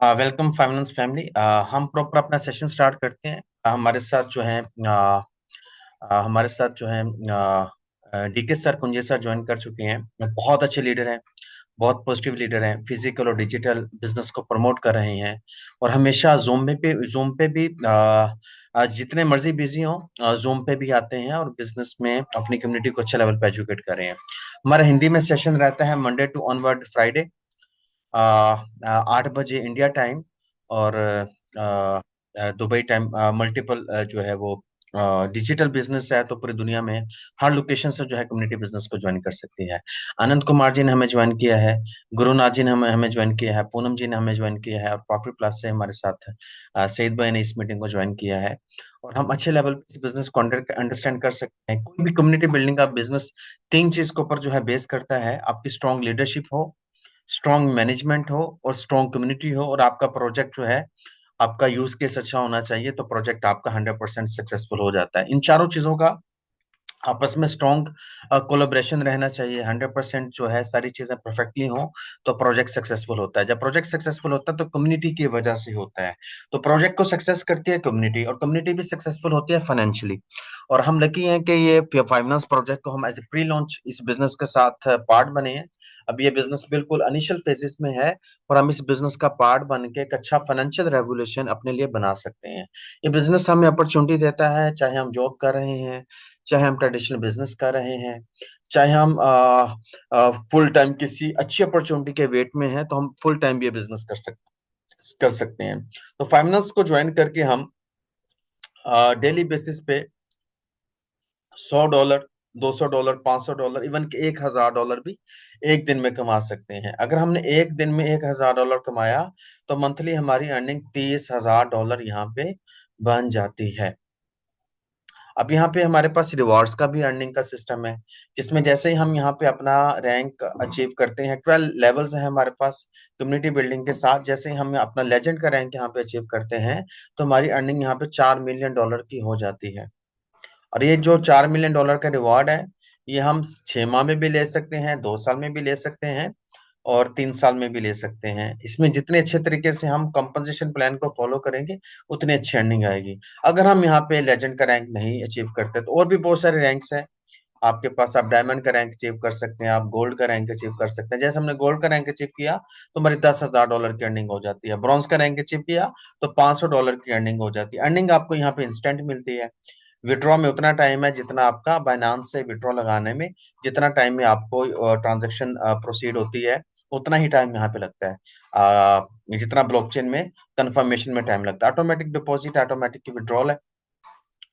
Welcome finance family. हम proper अपना session start करते हैं। हमारे साथ जो है डीके सर, कुंजे सर ज्वाइन कर चुके हैं। बहुत अच्छे लीडर हैं, बहुत पॉजिटिव लीडर हैं, फिजिकल और डिजिटल बिजनेस को प्रमोट कर रहे हैं। और हमेशा जूम पे भी जितने मर्जी बिजी हो जूम पे भी आते हैं और बिजनेस में अपनी कम्युनिटी को अच्छे लेवल पे एजुकेट कर रहे हैं। हमारा हिंदी में सेशन रहता है मंडे टू ऑनवर्ड फ्राइडे, 8 बजे इंडिया टाइम और दुबई टाइम। मल्टीपल जो है वो डिजिटल बिजनेस है तो पूरी दुनिया में हर लोकेशन से जो है कम्युनिटी बिजनेस को ज्वाइन कर सकती है। आनंद कुमार जी ने हमें ज्वाइन किया है, गुरुनाथ जी ने हमें हमें ज्वाइन किया है, पूनम जी ने हमें ज्वाइन किया है और प्रॉफिट प्लस से हमारे साथ सईद भाई ने इस मीटिंग को ज्वाइन किया है। और हम अच्छे लेवल पे इस बिजनेस को अंडरस्टैंड कर सकते हैं। कोई भी कम्युनिटी बिल्डिंग का बिजनेस तीन चीज के ऊपर जो है बेस करता है: आपकी स्ट्रॉन्ग लीडरशिप हो, स्ट्रॉन्ग मैनेजमेंट हो और स्ट्रॉन्ग कम्युनिटी हो, और आपका प्रोजेक्ट जो है, आपका यूज केस अच्छा होना चाहिए, तो प्रोजेक्ट आपका 100% सक्सेसफुल हो जाता है। इन चारों चीजों का आपस में स्ट्रॉन्ग कोलेबरेशन रहना चाहिए। 100% जो है सारी चीजें परफेक्टली हो तो प्रोजेक्ट सक्सेसफुल होता है। जब प्रोजेक्ट सक्सेसफुल होता है तो कम्युनिटी की वजह से होता है। तो प्रोजेक्ट को सक्सेस करती है कम्युनिटी, और कम्युनिटी भी सक्सेसफुल होती है फाइनेंशियली। और हम लकी हैं कि ये फाइनेंस प्रोजेक्ट को हम एज ए प्री लॉन्च इस बिजनेस के साथ पार्ट बने हैं। अब ये बिजनेस बिल्कुल इनिशियल फेजेस में है और हम इस बिजनेस का पार्ट बन के एक अच्छा फाइनेंशियल रेवोल्यूशन अपने लिए बना सकते हैं। ये बिजनेस हमें अपॉर्चुनिटी देता है, चाहे हम जॉब कर रहे हैं, चाहे हम ट्रेडिशनल बिजनेस कर रहे हैं, चाहे हम फुल टाइम किसी अच्छी अपॉर्चुनिटी के वेट में हैं, तो हम फुल टाइम भी ये बिजनेस कर सकते हैं। तो फाइनेंस को ज्वाइन करके हम डेली बेसिस पे $100, $200, $500, इवन कि $1,000 भी एक दिन में कमा सकते हैं। अगर हमने एक दिन में $1,000 कमाया तो मंथली हमारी अर्निंग $30,000 यहाँ पे बन जाती है। अब यहाँ पे हमारे पास रिवॉर्ड्स का भी अर्निंग का सिस्टम है, जिसमें जैसे ही हम यहाँ पे अपना रैंक अचीव करते हैं, 12 लेवल्स हैं हमारे पास कम्युनिटी बिल्डिंग के साथ। जैसे ही हम अपना लेजेंड का रैंक यहाँ पे अचीव करते हैं तो हमारी अर्निंग यहाँ पे $4 मिलियन की हो जाती है। और ये जो $4 मिलियन का रिवॉर्ड है, ये हम 6 माह में भी ले सकते हैं, 2 साल में भी ले सकते हैं और 3 साल में भी ले सकते हैं। इसमें जितने अच्छे तरीके से हम कंपनसेशन प्लान को फॉलो करेंगे उतनी अच्छी अर्निंग आएगी। अगर हम यहाँ पे लेजेंड का रैंक नहीं अचीव करते तो और भी बहुत सारे रैंक्स हैं आपके पास। आप डायमंड का रैंक अचीव कर सकते हैं, आप गोल्ड का रैंक अचीव कर सकते हैं। जैसे हमने गोल्ड का रैंक अचीव किया तो हमारी $10,000 की अर्निंग हो जाती है। ब्रॉन्ज का रैंक अचीव किया तो $500 की अर्निंग हो जाती है। अर्निंग आपको यहाँ पे इंस्टेंट मिलती है। विड्रॉ में उतना टाइम है जितना आपका बाइनांस से विड्रॉ लगाने में, जितना टाइम में आपको ट्रांजैक्शन प्रोसीड होती है, उतना ही टाइम यहाँ पे लगता है। जितना ब्लॉकचेन में कंफर्मेशन में टाइम लगता है। ऑटोमेटिक डिपॉजिट, ऑटोमेटिक विड्रॉल है,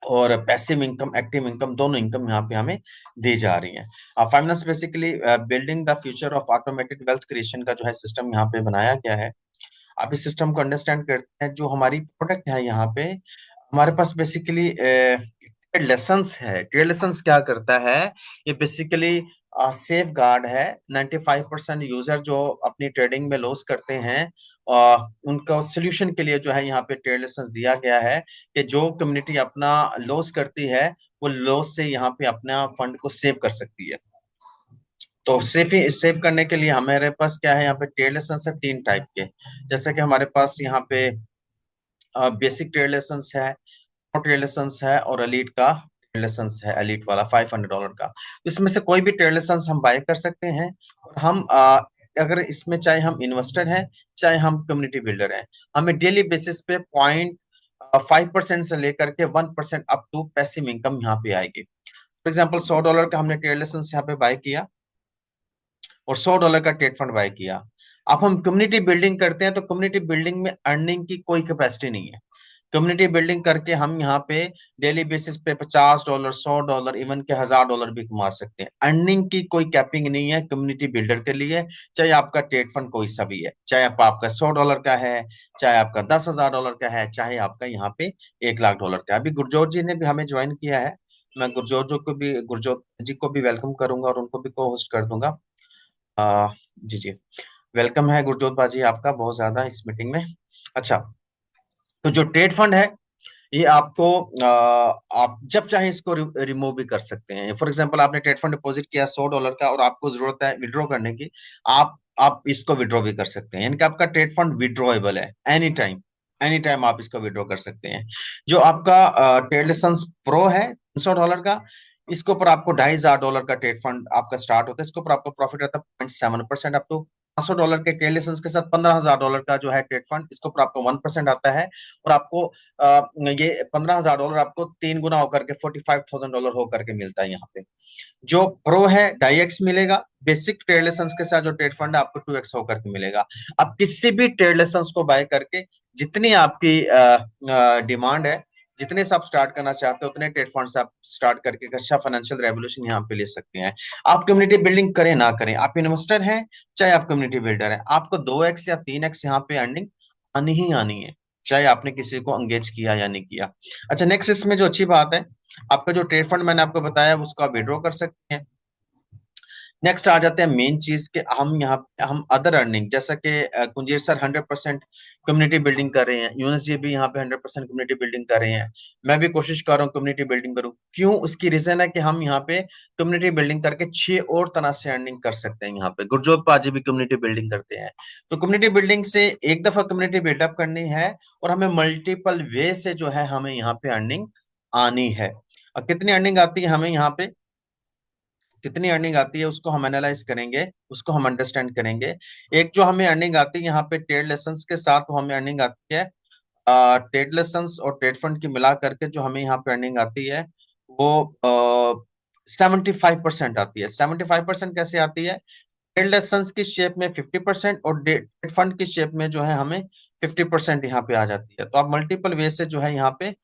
और पैसिव इनकम, एक्टिव इनकम, दोनों इनकम यहाँ पे हमें दी जा रही है। Finance basically building the future of automatic wealth creation का जो है सिस्टम यहाँ पे बनाया गया है। आप इस सिस्टम को अंडरस्टैंड करते हैं। जो हमारी प्रोडक्ट है यहाँ पे, हमारे पास बेसिकली ट्रेड लेसन्स है। ट्रेड लेसन्स क्या करता है? ये बेसिकली सेफ गार्ड है। 95% यूजर जो अपनी ट्रेडिंग में लॉस करते हैं, उनका सोल्यूशन के लिए जो है यहाँ पे ट्रेड लेसन्स दिया गया है कि जो कम्युनिटी अपना लॉस करती है वो लॉस से यहाँ पे अपना फंड को सेव कर सकती है। तो सेव करने के लिए हमारे पास क्या है, यहाँ पे ट्रेड लेसन्स है 3 टाइप के। जैसे कि हमारे पास यहाँ पे बेसिक ट्रेड लेसन्स है, ट्रेड लाइसेंस है, और एलीट का ट्रेड लाइसेंस है, एलीट वाला $500 का। इसमें से कोई भी ट्रेड लाइसेंस हम बाय कर सकते हैं। और हम अगर इसमें चाहे हम इन्वेस्टर हैं, चाहे हम कम्युनिटी बिल्डर हैं, हमें डेली बेसिस पे 0.5% से लेकर के 1% अप टू पैसिव इनकम यहाँ पे आएगी। फॉर एग्जाम्पल $100 का हमने ट्रेड लाइसेंस यहाँ पे बाय किया और $100 का ट्रेड फंड बाय किया। अब हम कम्युनिटी बिल्डिंग करते हैं तो कम्युनिटी बिल्डिंग में अर्निंग की कोई कैपेसिटी नहीं है। कम्युनिटी बिल्डिंग करके हम यहाँ पे डेली बेसिस पे $50, $100, इवन के $1,000 भी कमा सकते हैं। अर्निंग की कोई कैपिंग नहीं है कम्युनिटी बिल्डर के लिए। चाहे आपका ट्रेड फंड कोई सा भी है, चाहे आपका $100 का है, चाहे आपका $10,000 का है, चाहे आपका यहाँ पे $1,00,000 का है। अभी गुरजोत जी ने भी हमें ज्वाइन किया है। मैं गुरजोत जी को भी वेलकम करूंगा और उनको भी को होस्ट कर दूंगा। जी जी, वेलकम है गुरजोत बाजी आपका बहुत ज्यादा इस मीटिंग में। अच्छा, तो जो ट्रेड फंड है ये आपको आप जब चाहे इसको रिमूव भी कर सकते हैं। फॉर एग्जांपल आपने ट्रेड फंड डिपॉजिट किया $100 का और आपको जरूरत है विड्रॉ करने की, आप इसको विड्रॉ भी कर सकते हैं, यानी कि आपका ट्रेड फंड विड्रॉएबल है एनी टाइम। एनी टाइम आप इसको विड्रॉ कर सकते हैं। जो आपका ट्रेड लाइसेंस प्रो है $300 का, इसके ऊपर आपको $2,500 का ट्रेड फंड आपका स्टार्ट होता है। इसके ऊपर आपको प्रॉफिट रहता है 0.7% अप टू $500 के ट्रेड लाइसेंस के साथ $15,000 का जो है ट्रेड फंड, इसके ऊपर आपको 1% आता है। और आपको ये $15,000 आपको 3 गुना होकर के $45,000 होकर के मिलता है यहाँ पे। जो प्रो है 2.5x मिलेगा, बेसिक ट्रेड लाइसेंस के साथ जो ट्रेड फंड है आपको 2x होकर के मिलेगा। आप किसी भी ट्रेड लाइसेंस को बाय करके जितनी आपकी डिमांड है, जितने से आप स्टार्ट करना चाहते हो उतने ट्रेड फंड से आप स्टार्ट करके एक अच्छा फाइनेंशियल रेवोल्यूशन यहाँ पे ले सकते हैं। आप कम्युनिटी बिल्डिंग करें ना करें, आप इन्वेस्टर हैं चाहे आप कम्युनिटी बिल्डर हैं, आपको 2x या 3x यहाँ पे अर्निंग आनी ही आनी है, चाहे आपने किसी को एंगेज किया या नहीं किया। अच्छा, नेक्स्ट इसमें जो अच्छी बात है, आपका जो ट्रेड फंड मैंने आपको बताया उसको आप विड्रॉ कर सकते हैं। नेक्स्ट आ जाते हैं मेन चीज के, हम यहाँ हम अदर अर्निंग, जैसा कि कुंजीर सर 100% कम्युनिटी बिल्डिंग कर रहे हैं, यूनुस जी भी यहाँ पे 100% कम्युनिटी बिल्डिंग कर रहे हैं, मैं भी कोशिश कर रहा हूँ कम्युनिटी बिल्डिंग करूँ। क्यों? उसकी रीजन है कि हम यहाँ पे कम्युनिटी बिल्डिंग करके 6 और तरह से अर्निंग कर सकते हैं। यहाँ पे गुरजोत पाजी भी कम्युनिटी बिल्डिंग करते हैं। तो कम्युनिटी बिल्डिंग से एक दफा कम्युनिटी बिल्डअप करनी है और हमें मल्टीपल वे से जो है हमें यहाँ पे अर्निंग आनी है। और कितनी अर्निंग आती है हमें यहाँ पे, कितनी अर्निंग आती है उसको हम एनालाइज करेंगे, उसको हम अंडरस्टैंड करेंगे। एक जो हमें अर्निंग आती है यहाँ पे ट्रेड लेसन्स के साथ, वो हमें अर्निंग आती है ट्रेड लेसन्स और ट्रेड फंड की मिला करके जो हमें यहाँ पे अर्निंग आती है वो 75% आती है। 75% कैसे आती है? ट्रेड लेसन्स की शेप में 50% और ट्रेड फंड की शेप में जो है हमें 50% यहाँ पे आ जाती है। तो आप मल्टीपल वे से जो है यहाँ पे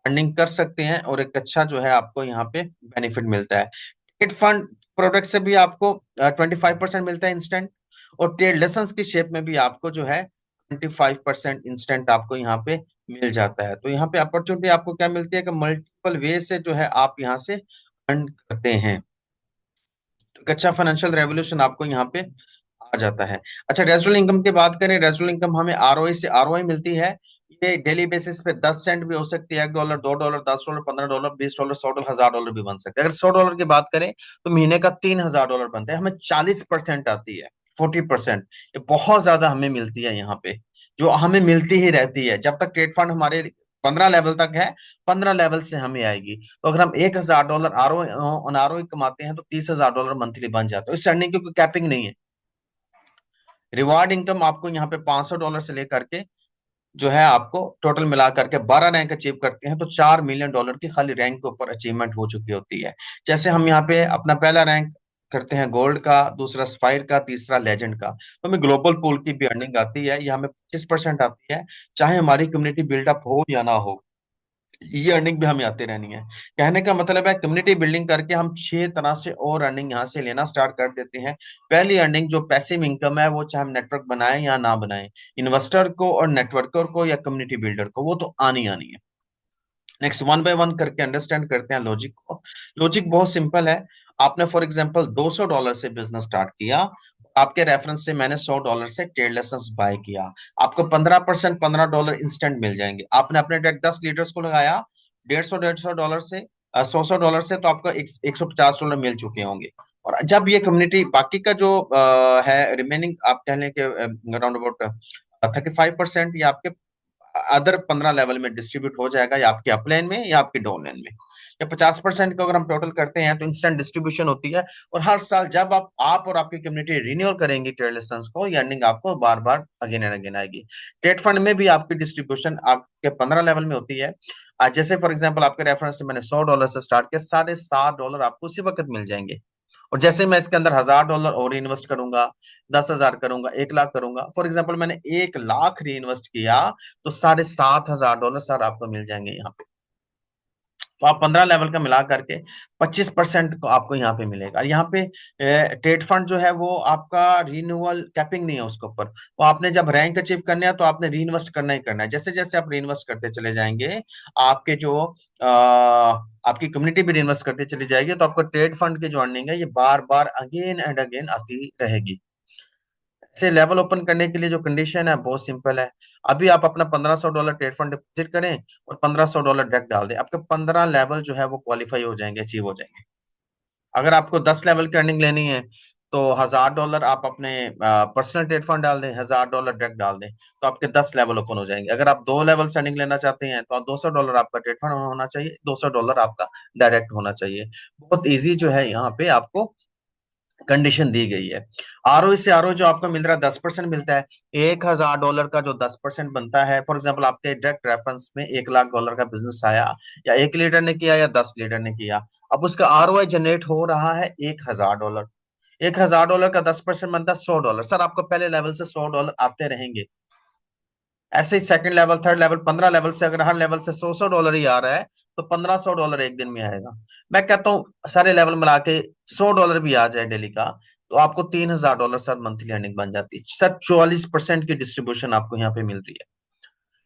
अर्निंग कर सकते हैं और एक अच्छा जो है आपको यहाँ पे बेनिफिट मिलता है। ट्रेड फंड प्रोडक्ट से भी आपको 25% मिलता है इंस्टेंट, और ट्रेड लेसन्स की शेप में भी आपको जो है 25% इंस्टेंट आपको यहाँ पे मिल जाता है। तो यहाँ पे अपॉर्चुनिटी आपको क्या मिलती है कि मल्टीपल वे से जो है आप यहाँ से अर्न करते हैं। तो एक अच्छा फाइनेंशियल रेवोल्यूशन आपको यहाँ पे आ जाता है। अच्छा, रेजिडुअल इनकम की बात करें, रेजिडुअल इनकम हमें आरओआई से आरओआई मिलती है। ये डेली बेसिस पे 10 सेंट भी हो सकती है, $1, $2, $10, $15, $20, $100, $1000 भी बन सकते हैं। अगर $100 की बात करें तो महीने का $3000 बनता है, हमें 40% आती है, 40%। ये बहुत ज्यादा हमें मिलती है यहाँ पे, जो हमें मिलती ही रहती है जब तक ट्रेड फंड हमारे 15 लेवल तक है। 15 लेवल से हमें आएगी। तो अगर हम $1000 आरओ ऑन आरओ कमाते हैं तो $30,000 मंथली बन जाता है। इस अर्निंग की कोई कैपिंग नहीं है। रिवार्ड इनकम आपको यहाँ पे $500 से लेकर के जो है आपको टोटल मिला करके 12 रैंक अचीव करते हैं तो $4 मिलियन की खाली रैंक के ऊपर अचीवमेंट हो चुकी होती है। जैसे हम यहाँ पे अपना पहला रैंक करते हैं गोल्ड का, दूसरा स्पायर का, तीसरा लेजेंड का, तो हमें ग्लोबल पूल की भी अर्निंग आती है, ये हमें 25% आती है, चाहे हमारी कम्युनिटी बिल्डअप हो या ना हो, ये अर्निंग भी हमें आती रहनी है। कहने का मतलब है कम्युनिटी बिल्डिंग करके हम 6 तरह से और अर्निंग यहाँ से लेना स्टार्ट कर देते हैं। पहली अर्निंग जो पैसिव इनकम है, वो चाहे हम नेटवर्क बनाएं या ना बनाएं, इन्वेस्टर को और नेटवर्कर को या कम्युनिटी बिल्डर को, वो तो आनी आनी है। नेक्स्ट वन बाय वन करके अंडरस्टैंड करते हैं लॉजिक को। लॉजिक बहुत सिंपल है। आपने फॉर एग्जांपल $200 से बिजनेस स्टार्ट किया, आपके रेफरेंस से मैंने $100 से ट्रेड लाइसेंस बाय किया, आपको 15% $15 इंस्टेंट मिल जाएंगे। आपने अपने डेट 10 लीडर्स को लगाया, $150 से $100 से, तो आपको $150 मिल चुके होंगे। और जब ये कम्युनिटी बाकी का जो है रिमेनिंग, आप कह लें कि अराउंड अबाउट 35% या आपके अदर 15 लेवल में डिस्ट्रीब्यूट हो जाएगा, या आपके अपलाइन में या आपके डाउनलाइन में, या 50% को अगर हम टोटल करते हैं तो इंस्टेंट डिस्ट्रीब्यूशन होती है। और हर साल जब आप और आपकी कम्युनिटी रिन्यूअल करेंगे ट्रेड लाइसेंस को, ये अर्निंग आपको बार बार अगेन एंड अगेन आएगी। ट्रेड फंड में भी आपकी डिस्ट्रीब्यूशन आपके 15 लेवल में होती है। आज जैसे फॉर एग्जाम्पल आपके रेफरेंस से मैंने $100 से स्टार्ट किया, $7.5 आपको उसी वक्त मिल जाएंगे। और जैसे मैं इसके अंदर $1000 और इन्वेस्ट करूंगा, 10,000 करूंगा, 1 लाख करूंगा, फॉर एग्जाम्पल मैंने 1 लाख री इन्वेस्ट किया, तो $7,500 सर आपको मिल जाएंगे यहाँ पे। तो आप 15 लेवल का मिला करके 25% को आपको यहाँ पे मिलेगा। यहाँ पे ट्रेड फंड जो है वो आपका रिन्यूअल कैपिंग नहीं है उसके ऊपर। वो आपने जब रैंक अचीव करना है तो आपने री इन्वेस्ट करना ही करना है। जैसे जैसे आप री इन्वेस्ट करते चले जाएंगे, आपके जो आपकी कम्युनिटी भी री इन्वेस्ट करते चली जाएगी, तो आपको ट्रेड फंड की जो अर्निंग है ये बार बार अगेन एंड अगेन आती रहेगी। ऐसे लेवल ओपन करने के लिए जो कंडीशन है बहुत सिंपल है। अभी आप अपना $1500 ट्रेड फंड डिपॉजिट करें और $1500 डायरेक्ट डाल दें, आपके 15 लेवल जो है वो क्वालिफाई हो जाएंगे, अचीव हो जाएंगे। अगर आपको 10 लेवल की अर्निंग लेनी है तो $1000 आप अपने पर्सनल ट्रेड फंड डाल दें, $1000 डायरेक्ट डाल दें, तो आपके 10 लेवल ओपन हो जाएंगे। अगर आप 2 लेवल से अर्निंग लेना चाहते हैं तो $200 आपका ट्रेड फंड होना चाहिए, $200 आपका डायरेक्ट होना चाहिए। बहुत इजी जो है यहाँ पे आपको कंडीशन दी गई है। आरओ से आरओ जो आपको मिल रहा है 10% मिलता है। $1000 का जो 10% बनता है, फॉर एग्जाम्पल आपके डायरेक्ट रेफरेंस में $1,00,000 का बिजनेस आया, या 1 लीटर ने किया या 10 लीटर ने किया, अब उसका आरओआई जनरेट हो रहा है $1000। $1000 का 10% बनता है $100। सर आपको पहले लेवल से $100 आते रहेंगे, ऐसे ही second level, third level, 15 level से अगर हर लेवल से $100 ही आ रहा है तो $1500 एक दिन में आएगा। मैं कहता हूँ सारे लेवल मिला के $100 भी आ जाए डेली का, तो आपको $3000 सर मंथली अर्निंग बन जाती है सर। 44% की डिस्ट्रीब्यूशन आपको यहाँ पे मिल रही है।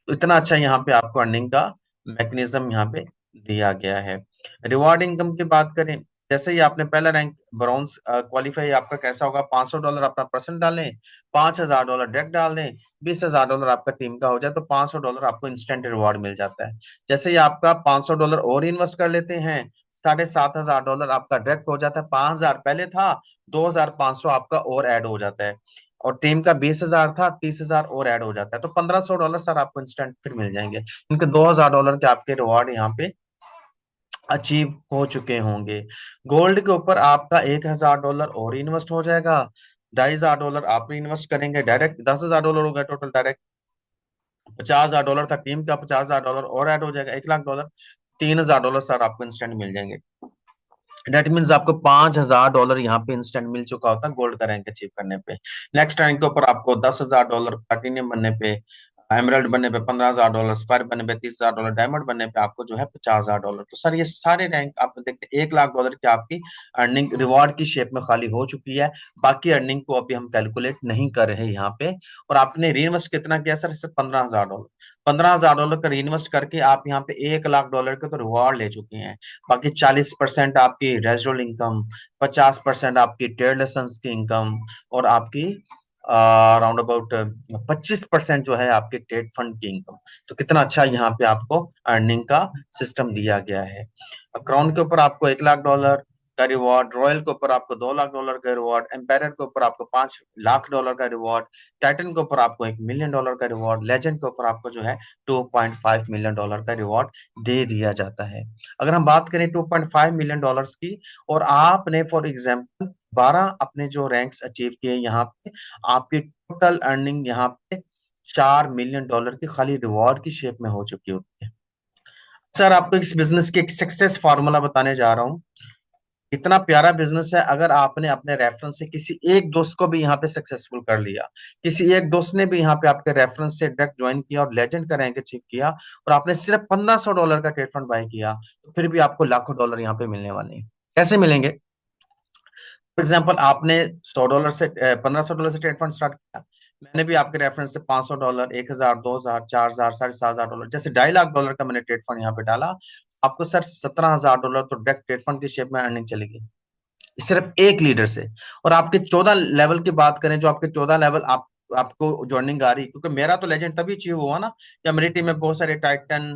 तो इतना अच्छा यहाँ पे आपको अर्निंग का मैकेनिज्म यहाँ पे दिया गया है। रिवॉर्ड इनकम की बात करें, जैसे ही आपने पहला रैंक ब्रॉन्ज क्वालिफाई, आपका कैसा होगा, $500 अपना पर्सन डालें, $5000 डायरेक्ट डाल दें, $20000 आपका टीम का हो जाए तो $500 आपको इंस्टेंट रिवॉर्ड मिल जाता है। जैसे ही आपका $500 और इन्वेस्ट कर लेते हैं, $7500 आपका डायरेक्ट हो जाता है, 5000 पहले था, 2500 आपका और ऐड हो जाता है, और टीम का 20,000 था, 30,000 और ऐड हो जाता है, तो $1500 सर आपको इंस्टेंट फिर मिल जाएंगे, क्योंकि $2000 के आपके रिवॉर्ड यहाँ पे अचीव हो चुके होंगे। गोल्ड के ऊपर आपका $1000 और इन्वेस्ट हो जाएगा, $2500 आप इन्वेस्ट करेंगे डायरेक्ट, $10,000 हो गया टोटल डायरेक्ट, $50,000 था टीम का, $50,000 और ऐड हो जाएगा, $1,00,000, $3000 सर आपको इंस्टेंट मिल जाएंगे। डेट मीन्स आपको $5000 यहाँ पे इंस्टेंट मिल चुका होता है गोल्ड का रैंक अचीव करने पे। नेक्स्ट रैंक के ऊपर आपको $10,000 प्लैटिनियम बनने पे, एमरल्ड बनने पे $15,000, स्पायर बनने पे $30,000, डायमंड बनने पे आपको जो है $50,000। तो सर ये सारे रैंक आप देखते हैं $1,00,000 की आपकी अर्निंग रिवॉर्ड की शेप में खाली हो चुकी है। बाकी अर्निंग को अभी हम कैलकुलेट नहीं कर रहे यहाँ पे। और आपने री इन्वेस्ट कितना किया सर, सिर्फ $15,000। $15,000 का री इन्वेस्ट करके आप यहाँ पे $1,00,000 के तो रिवॉर्ड ले चुके हैं। बाकी 40% आपकी रेजिडुअल इनकम, 50% आपकी ट्रेड लाइसेंस की इनकम, और आपकी अराउंड अबाउट 25% जो है आपके ट्रेड फंड की इनकम। तो कितना अच्छा यहाँ पे आपको अर्निंग का सिस्टम दिया गया है। क्राउन के ऊपर आपको $1,00,000 का रिवॉर्ड, रॉयल के ऊपर आपको $2,00,000 का रिवॉर्ड, एम्पायर के ऊपर आपको $5,00,000 का रिवॉर्ड, टाइटन के ऊपर आपको $1,000,000 का रिवॉर्ड, लेजेंड के ऊपर आपको जो है $2.5 million का रिवॉर्ड दे दिया जाता है। अगर हम बात करें $2.5 million की, और आपने फॉर एग्जाम्पल 12 अपने जो रैंक्स अचीव किए यहाँ पे, आपकी टोटल अर्निंग यहाँ पे $4 million की खाली रिवॉर्ड की शेप में हो चुकी होती है। सर आपको इस बिजनेस की एक सक्सेस फार्मूला बताने जा रहा हूँ। इतना प्यारा बिजनेस है, अगर आपने अपने रेफरेंस से किसी एक दोस्त को भी यहाँ पे सक्सेसफुल कर लिया, किसी एक दोस्त ने भी यहाँ पे आपके रेफरेंस से डायरेक्ट ज्वाइन किया और लेजेंड का रैंक अचीव किया, और आपने सिर्फ $1500 का ट्रेड फंड बाय किया, तो फिर भी आपको लाखों डॉलर यहाँ पे मिलने वाले हैं। कैसे मिलेंगे? फॉर एग्जाम्पल आपने $100 से $1500 से ट्रेड फंड स्टार्ट किया, मैंने भी आपके रेफरेंस से $500, 1000, 2000, 4000, $7,500, जैसे $2.5 लाख का मैंने ट्रेड फंड यहाँ पे डाला, आपको सर $17,000 तो डायरेक्ट ट्रेड फंड की शेप में अर्निंग चलेगी, सिर्फ एक लीडर से। और आपके 14 लेवल की बात करें, जो आपके 14 लेवल आपको ज्वाइनिंग आ रही, क्योंकि मेरा तो लेजेंड तभी अचीव हुआ ना, या मेरी टीम में बहुत सारे titan,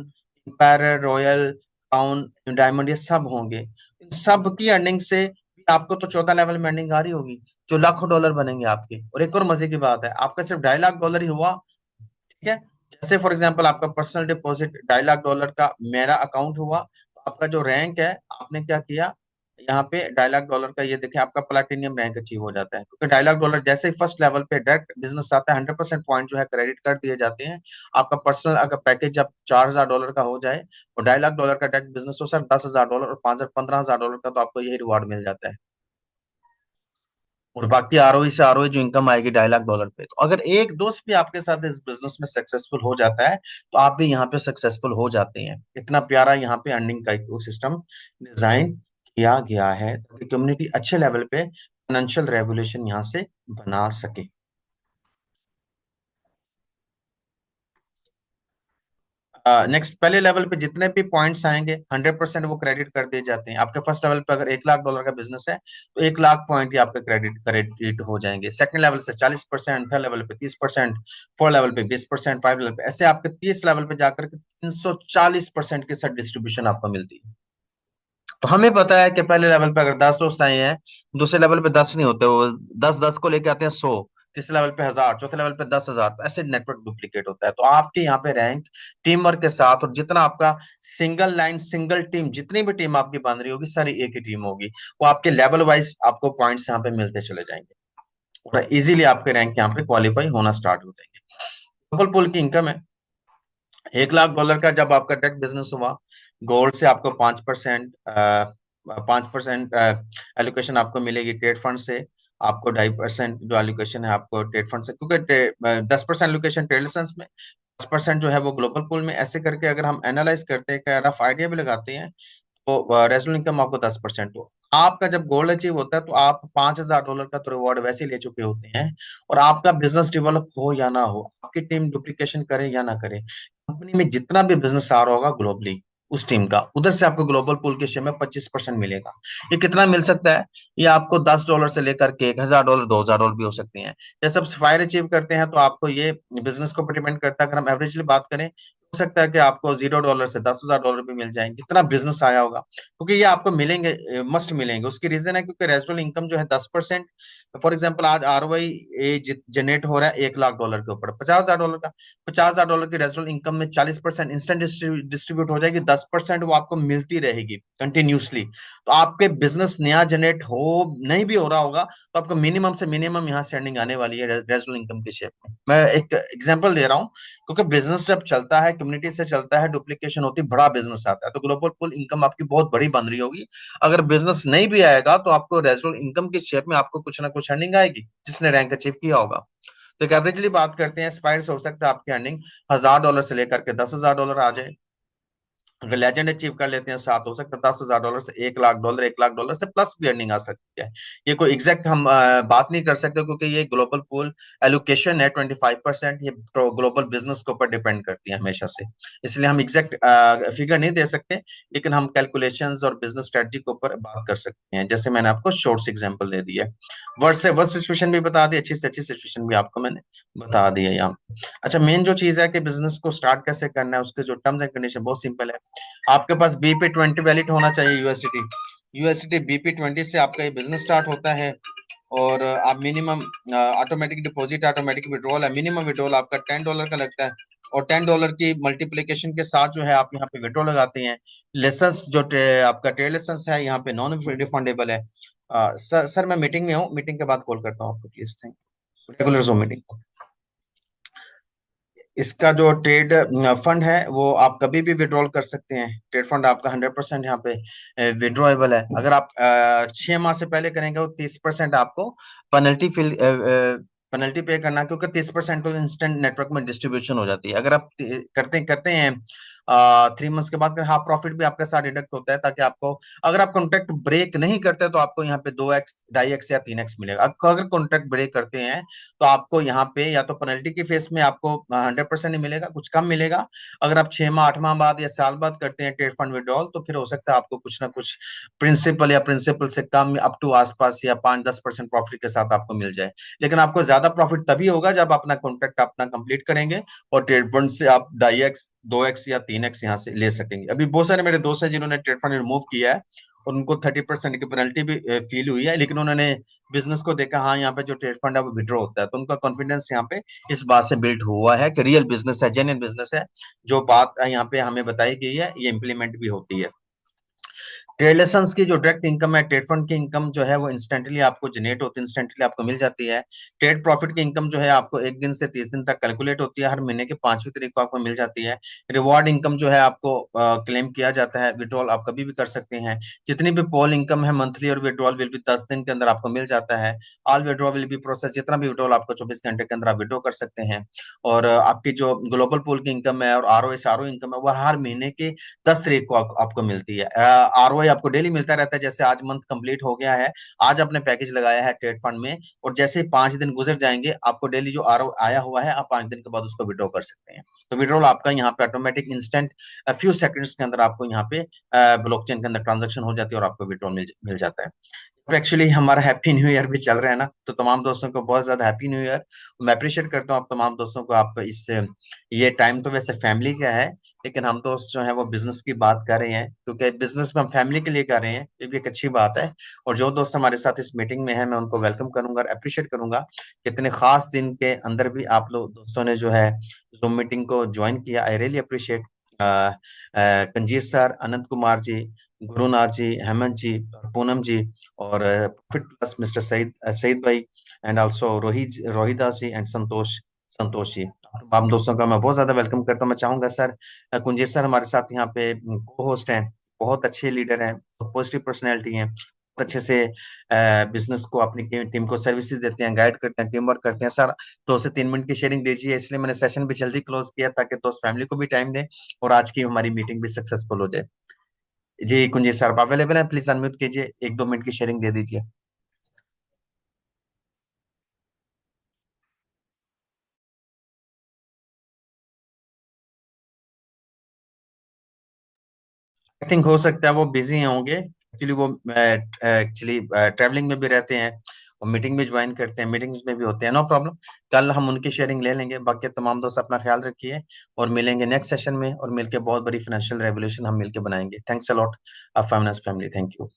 empire, royal, crown, diamond ये सब होंगे। इन सब की अर्निंग से आपको तो 14 लेवल में अर्निंग आ रही होगी, जो लाखों डॉलर बनेंगे आपके। और एक और मजे की बात है, आपका सिर्फ $2.5 लाख ही हुआ, ठीक है। जैसे फॉर एग्जाम्पल आपका पर्सनल डिपॉजिट $2.5 लाख का मेरा अकाउंट हुआ, तो आपका जो रैंक है, आपने क्या किया यहाँ पे $2.5 लाख का, ये देखिए आपका प्लैटिनियम रैंक अचीव हो जाता है, क्योंकि $2.5 जैसे ही फर्स्ट लेवल पे डायरेक्ट बिजनेस आता है, 100% पॉइंट जो है क्रेडिट कर दिए जाते हैं। आपका पर्सनल अगर पैकेज जब $4,000 का हो जाए, और $2.5 लाख का डायरेक्ट बिजनेस हो सर, $10,000 और 5,000 $15,000 का, तो आपको यही रिवार्ड मिल जाता है। और बाकी आरओई से आरओई जो इनकम आएगी $2.5 लाख पे। तो अगर एक दोस्त भी आपके साथ इस बिजनेस में सक्सेसफुल हो जाता है, तो आप भी यहाँ पे सक्सेसफुल हो जाते हैं। इतना प्यारा यहाँ पे अर्निंग का इकोसिस्टम डिजाइन किया गया है, ताकि कम्युनिटी अच्छे लेवल पे फाइनेंशियल रेवोल्यूशन यहाँ से बना सके। नेक्स्ट, पहले लेवल पे जितने भी पॉइंट्स आएंगे 100% वो क्रेडिट कर दिए जाते हैं। आपके फर्स्ट लेवल पे अगर 1 लाख डॉलर का बिजनेस है तो 1 लाख पॉइंट ही आपके क्रेडिट क्रेडिट हो जाएंगे। सेकंड लेवल से 40%, थर्ड लेवल पे 30%, फोर्थ लेवल पे 20%, फाइव लेवल पे, ऐसे आपके 30 लेवल पे जाकर के 340% की सर डिस्ट्रीब्यूशन आपको मिलती है। तो हमें पता है कि पहले लेवल पे अगर 10 दोस्त आए हैं, दूसरे लेवल पे 10 नहीं होते, वो 10 10 को लेके आते हैं 100, तीसरे लेवल पे 1000, चौथे लेवल पे 10,000, तो ऐसे नेटवर्क डुप्लीकेट होता है। तो आपके यहाँ पे रैंक टीम वर्क के साथ, और जितना आपका सिंगल लाइन सिंगल टीम, जितनी भी टीम आपकी बन रही होगी सारी एक ही टीम होगी, वो आपके लेवल वाइज आपको पॉइंट्स यहाँ पे मिलते चले जाएंगे और इजीली आपके रैंक यहाँ पे क्वालिफाई होना स्टार्ट हो जाएंगे। डबल पुल की इनकम है 1 लाख डॉलर का। जब आपका टेक बिजनेस हुआ, गोल्ड से आपको 5% एलोकेशन आपको मिलेगी, ट्रेड फंड से आपको 2.5% जो एलोकेशन है आपको ट्रेड फंड से, क्योंकि 10% एलोकेशन ट्रेड लाइसेंस में, 10% जो है वो ग्लोबल पूल में। ऐसे करके अगर हम एनालाइज करते हैं, क्या रफ आइडिया भी लगाते हैं, तो रेजनल इनकम आपको 10% हो। आपका जब गोल्ड अचीव होता है तो आप $5,000 का तो रिवॉर्ड वैसे ही ले चुके होते हैं, और आपका बिजनेस डेवलप हो या ना हो, आपकी टीम डुप्लीकेशन करे या ना करे, कंपनी में जितना भी बिजनेस आ रहा होगा ग्लोबली, उस टीम का उधर से आपको ग्लोबल पूल के शेयर में 25% मिलेगा। ये कितना मिल सकता है? ये आपको $10 से लेकर के $1,000, $2,000 भी हो सकते हैं। जैसे आप फायर अचीव करते हैं तो आपको ये बिजनेस को डिपेंड करता है। अगर हम एवरेजली बात करें, हो सकता है कि आपको $0 से $10,000 भी मिल जाएंगे, जितना बिजनेस आया होगा, क्योंकि ये आपको मिलेंगे, मस्ट मिलेंगे। उसकी रीजन है क्योंकि रेजिडुअल इनकम जो है 10%। फॉर एग्जाम्पल आज ROI जनरेट हो रहा है $1 लाख के ऊपर, $50,000 का, $50,000 की रेजिडुअल इनकम में 40% इंस्टेंट डिस्ट्रीब्यूट हो जाएगी, 10% वो आपको मिलती रहेगी कंटिन्यूसली। तो आपके बिजनेस नया जनरेट हो नहीं भी हो रहा होगा, तो आपको मिनिमम से मिनिमम यहाँ से अर्निंग आने वाली है रेजिडुअल इनकम के शेप में। मैं एक एग्जांपल दे रहा हूँ, क्योंकि बिजनेस जब चलता है, कम्युनिटी से चलता है, डुप्लीकेशन होती है, बड़ा बिजनेस आता है, तो ग्लोबल पुल इनकम आपकी बहुत बड़ी बन रही होगी। अगर बिजनेस नहीं भी आएगा तो आपको रेजिडुअल इनकम की शेप में आपको कुछ ना कुछ अर्निंग आएगी, जिसने रैंक अचीव किया होगा। तो एक एवरेजली बात करते हैं, स्पाइर से हो सकता है आपकी अर्निंग $1,000 से लेकर के $10,000 आ जाए। अगर लेजेंड अचीव कर लेते हैं साथ, हो सकता है $10,000 से $1 लाख, $1 लाख से प्लस भी अर्निंग आ सकती है। ये कोई एग्जैक्ट हम बात नहीं कर सकते, क्योंकि ये ग्लोबल पूल एलोकेशन है 25%, ये ग्लोबल बिजनेस के ऊपर डिपेंड करती है हमेशा से, इसलिए हम एग्जैक्ट फिगर नहीं दे सकते। लेकिन हम कैलकुलेशंस और बिजनेस स्ट्रेटजी के ऊपर बात कर सकते हैं, जैसे मैंने आपको शॉर्ट एग्जांपल दे दी है। वर्ड से वर्ड सिचुएशन भी बता दी, अच्छी से अच्छी सिचुएशन भी आपको मैंने बता दी है यहाँ। अच्छा, मेन जो चीज है कि बिजनेस को स्टार्ट कैसे करना है, उसके जो टर्म्स एंड कंडीशन बहुत सिंपल है। आपके पास BP20 वैलिड होना चाहिए, यूएसडीटी BP20 से आपका ये बिजनेस स्टार्ट होता है। और आप minimum automatic deposit, automatic withdrawal है, मिनिमम विड्रॉल आपका $10 का लगता है, और $10 की मल्टीप्लीकेशन के साथ जो है आप यहाँ पे विड्रॉ लगाते हैं। लेसेंस जो आपका ट्रेड लेसेंस है यहाँ पे नॉन रिफंडेबल है। सर मैं मीटिंग में हूँ, मीटिंग के बाद कॉल करता हूँ आपको, please. Thank you. Regular zoom meeting. इसका जो ट्रेड फंड है वो आप कभी भी विड्रॉल कर सकते हैं। ट्रेड फंड आपका 100% यहाँ पे विड्रॉएबल है। अगर आप 6 माह से पहले करेंगे तो 30% आपको पेनल्टी फिल पेनल्टी पे करना, क्योंकि 30% तो इंस्टेंट नेटवर्क में डिस्ट्रीब्यूशन हो जाती है। अगर आप करते करते हैं 3 मंथ्स के बाद हाफ प्रॉफिट भी आपके साथ डिडक्ट होता है, ताकि आपको, अगर आप कॉन्ट्रैक्ट ब्रेक नहीं करते तो आपको यहाँ पे 2x, 2.5x या 3x मिलेगा। अगर कॉन्ट्रैक्ट ब्रेक करते हैं तो आपको यहाँ पे या तो पेनल्टी की फेस में आपको 100% नहीं मिलेगा, कुछ कम मिलेगा। अगर आप 6 माह, 8 माह बाद या साल बाद करते हैं ट्रेड फंड विड्रॉल, तो फिर हो सकता है आपको कुछ ना कुछ प्रिंसिपल या प्रिंसिपल से कम अप टू आसपास या 5-10% प्रॉफिट के साथ आपको मिल जाए। लेकिन आपको ज्यादा प्रॉफिट तभी होगा जब अपना कॉन्ट्रैक्ट अपना कंप्लीट करेंगे, और ट्रेड फंड से आप 2.5x, 2x या 3x यहाँ से ले सकेंगे। अभी बहुत सारे मेरे दोस्त हैं जिन्होंने ट्रेड फंड रिमूव किया है, और उनको 30% की पेनल्टी भी फील हुई है, लेकिन उन्होंने बिजनेस को देखा, हाँ यहाँ पे जो ट्रेड फंड है वो विड्रॉ होता है, तो उनका कॉन्फिडेंस यहाँ पे इस बात से बिल्ड हुआ है कि रियल बिजनेस है, जेन्युइन बिजनेस है। जो बात यहाँ पे हमें बताई गई है ये इंप्लीमेंट भी होती है। ट्रेड लाइसेंस की जो डायरेक्ट इनकम है, ट्रेड फंड की इनकम जो है वो इंस्टेंटली आपको जनरेट होती है, इंस्टेंटली आपको मिल जाती है। ट्रेड प्रॉफिट की इनकम जो है आपको 1 दिन से 30 दिन तक कैलकुलेट होती है, हर महीने के 5वीं तारीख को आपको मिल जाती है। रिवॉर्ड इनकम जो है आपको क्लेम किया जाता है, विड्रॉल आप कभी भी कर सकते हैं। जितनी भी पॉल इनकम है मंथली और विड्रॉल विल भी 10 दिन के अंदर आपको मिल जाता है। All withdrawal will be process, जितना भी विड्रॉल आपको 24 घंटे के अंदर आप विड्रॉ कर सकते हैं। और आपकी जो ग्लोबल पूल की इनकम है और ROI से ROI इनकम है वो हर महीने की 10 तारीख को आपको मिलती है। आरओआई आपको डेली मिलता रहता है। जैसे आज मंथ कंप्लीट हो गया है, आज आपने पैकेज लगाया है ट्रेड फंड में, और जैसे ही 5 दिन गुजर जाएंगे आपको डेली जो आर आया हुआ है, आप 5 दिन के बाद उसको विड्रॉ कर सकते हैं। तो विड्रॉल आपका यहाँ पे ऑटोमेटिक इंस्टेंट फ्यू सेकंड्स के अंदर आपको यहाँ पे ब्लॉकचेन के अंदर ट्रांजेक्शन हो जाती है और आपको विड्रॉल मिल जाता है। तो एक्चुअली हमारा हैप्पी न्यू ईयर भी चल रहा है ना, तो तमाम दोस्तों को बहुत ज्यादा हैप्पी न्यू ईयर। मैं अप्रिशिएट करता हूँ आप तमाम दोस्तों को। आप इस ये टाइम तो वैसे फैमिली का है, लेकिन हम दोस्त जो है वो बिजनेस की बात कर रहे हैं, क्योंकि बिजनेस में हम फैमिली के लिए कर रहे हैं, ये भी एक अच्छी बात है। और जो दोस्त हमारे साथ इस मीटिंग में है, मैं उनको वेलकम करूंगा और अप्रिशिएट करूंगा कि इतने खास दिन के अंदर भी आप लोग दोस्तों ने जो है जूम मीटिंग को ज्वाइन किया। आई रियली अप्रिशिएट कंजीर सर, अनंत कुमार जी, गुरुनाथ जी, हेमंत जी, पूनम जी, और प्रॉफिट प्लस मिस्टर सईद भाई, and also Rohidas ji and Santosh ji. आप दोस्तों का मैं बहुत ज्यादा वेलकम करता हूँ। मैं चाहूंगा सर, कुंजी सर हमारे साथ यहाँ पे को होस्ट हैं, बहुत अच्छे लीडर हैं, पॉजिटिव पर्सनैलिटी हैं, बहुत अच्छे से बिजनेस को अपनी टीम को सर्विसेज देते हैं, गाइड करते हैं, टीम वर्क करते हैं। सर 2 से 3 मिनट की शेयरिंग दीजिए, इसलिए मैंने सेशन भी जल्दी क्लोज किया ताकि दोस्त फैमिली को भी टाइम दें और आज की हमारी मीटिंग भी सक्सेसफुल हो जाए। जी कुंजी सर, आप अवेलेबल हैं? प्लीज अनम्यूट कीजिए, 1-2 मिनट की शेयरिंग दे दीजिए। आई थिंक हो सकता है वो बिजी होंगे, एक्चुअली वो एक्चुअली ट्रैवलिंग में भी रहते हैं और मीटिंग भी ज्वाइन करते हैं, मीटिंग्स में भी होते हैं। नो प्रॉब्लम, कल हम उनकी शेयरिंग ले लेंगे। बाकी तमाम दोस्त अपना ख्याल रखिए और मिलेंगे नेक्स्ट सेशन में, और मिलके बहुत बड़ी फाइनेंशियल रेवोल्यूशन हम मिलके बनाएंगे। Thanks a lot, finance family, thank you.